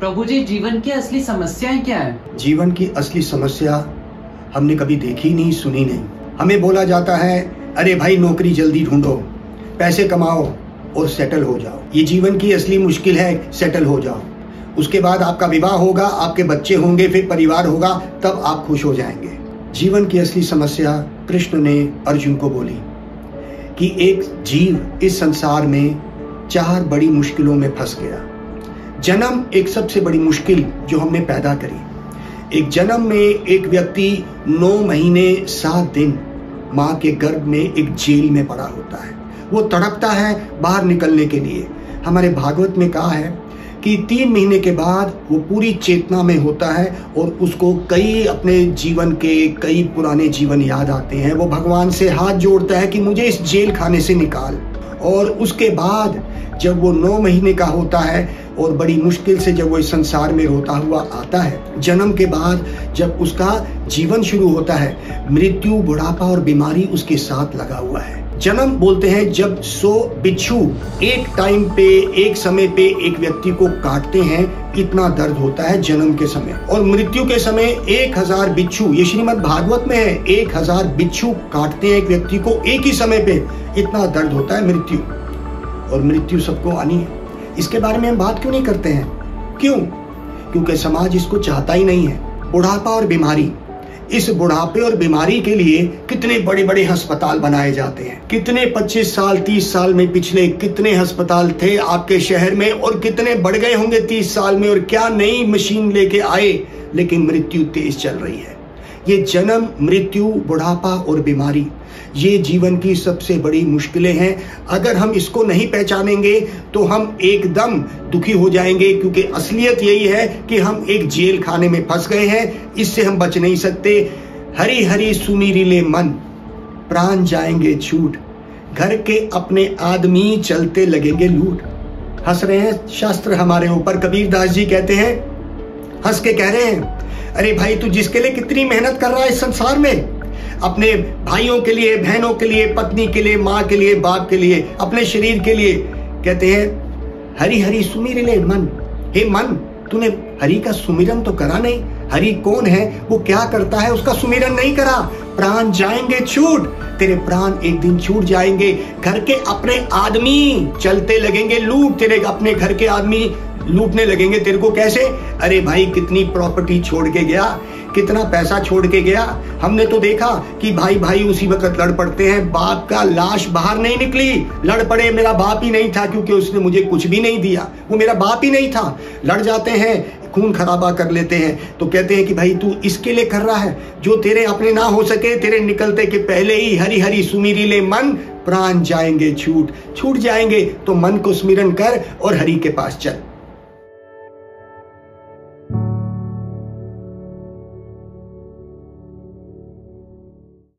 प्रभु जी, जीवन की असली समस्याएं क्या है? जीवन की असली समस्या हमने कभी देखी नहीं, सुनी नहीं। हमें बोला जाता है, अरे भाई नौकरी जल्दी ढूंढो, पैसे कमाओ और सेटल हो जाओ। ये जीवन की असली मुश्किल है, सेटल हो जाओ। उसके बाद आपका विवाह होगा, आपके बच्चे होंगे, फिर परिवार होगा, तब आप खुश हो जाएंगे। जीवन की असली समस्या कृष्ण ने अर्जुन को बोली कि एक जीव इस संसार में 4 बड़ी मुश्किलों में फंस गया। जन्म एक सबसे बड़ी मुश्किल जो हमने पैदा करी। एक जन्म में एक व्यक्ति 9 महीने 7 दिन माँ के गर्भ में एक जेल में पड़ा होता है। वो तड़पता है बाहर निकलने के लिए। हमारे भागवत में कहा है कि 3 महीने के बाद वो पूरी चेतना में होता है और उसको कई अपने जीवन के कई पुराने जीवन याद आते हैं। वो भगवान से हाथ जोड़ता है कि मुझे इस जेल खाने से निकाल। और उसके बाद जब वो 9 महीने का होता है और बड़ी मुश्किल से जब वो इस संसार में रोता हुआ आता है, जन्म के बाद जब उसका जीवन शुरू होता है, मृत्यु, बुढ़ापा और बीमारी उसके साथ लगा हुआ है। जन्म बोलते हैं जब 100 बिच्छू एक टाइम पे, एक समय पे एक व्यक्ति को काटते हैं, इतना दर्द होता है जन्म के समय। और मृत्यु के समय 1000 बिच्छू, ये श्रीमद् भागवत में है, 1000 बिच्छू काटते हैं एक व्यक्ति को एक ही समय पे, इतना दर्द होता है मृत्यु। और मृत्यु सबको आनी है। इसके बारे में हम बात क्यों नहीं करते हैं? क्यों? क्योंकि समाज इसको चाहता ही नहीं है। बुढ़ापा और बीमारी, इस बुढ़ापे और बीमारी के लिए कितने बड़े बड़े अस्पताल बनाए जाते हैं। कितने 25 साल 30 साल में पिछले कितने अस्पताल थे आपके शहर में, और कितने बढ़ गए होंगे 30 साल में, और क्या नई मशीन लेके आए, लेकिन मृत्यु तेज चल रही है। ये जन्म, मृत्यु, बुढ़ापा और बीमारी, ये जीवन की सबसे बड़ी मुश्किलें हैं। अगर हम इसको नहीं पहचानेंगे तो हम एकदम दुखी हो जाएंगे, क्योंकि असलियत यही है कि हम एक जेल खाने में फंस गए हैं। इससे हम बच नहीं सकते। हरी हरी सुमीरिले मन, प्राण जाएंगे छूट, घर के अपने आदमी चलते लगेंगे लूट। हंस रहे हैं शास्त्र हमारे ऊपर। कबीर दास जी कहते हैं, हंस के कह रहे हैं, अरे भाई तू जिसके लिए कितनी मेहनत कर रहा है इस संसार में, अपने भाइयों के लिए, बहनों के लिए, पत्नी के लिए, माँ के लिए, बाप के लिए, अपने शरीर के लिए, कहते हैं हरि हरि सुमिरले मन। हे मन, तूने हरि का सुमिरन तो करा नहीं। हरि कौन है, वो क्या करता है, उसका सुमिरन नहीं करा। प्राण जाएंगे छूट, तेरे प्राण एक दिन छूट जाएंगे। घर के अपने आदमी चलते लगेंगे लूट, तेरे अपने घर के आदमी लूटने लगेंगे तेरे को। कैसे? अरे भाई कितनी प्रॉपर्टी छोड़ के गया, कितना पैसा छोड़ के गया। हमने तो देखा कि भाई भाई उसी वक्त लड़ पड़ते हैं। बाप का लाश बाहर नहीं निकली, लड़ पड़े, मेरा बाप ही नहीं था क्योंकि उसने मुझे कुछ भी नहीं दिया, वो मेरा बाप ही नहीं था। लड़ जाते हैं, खून खराबा कर लेते हैं। तो कहते हैं कि भाई तू इसके लिए कर रहा है जो तेरे अपने ना हो सके। तेरे निकलते के पहले ही हरि हरि सुमिरिले मन, प्राण जाएंगे छूट जाएंगे। तो मन को स्मिरन कर और हरि के पास चल।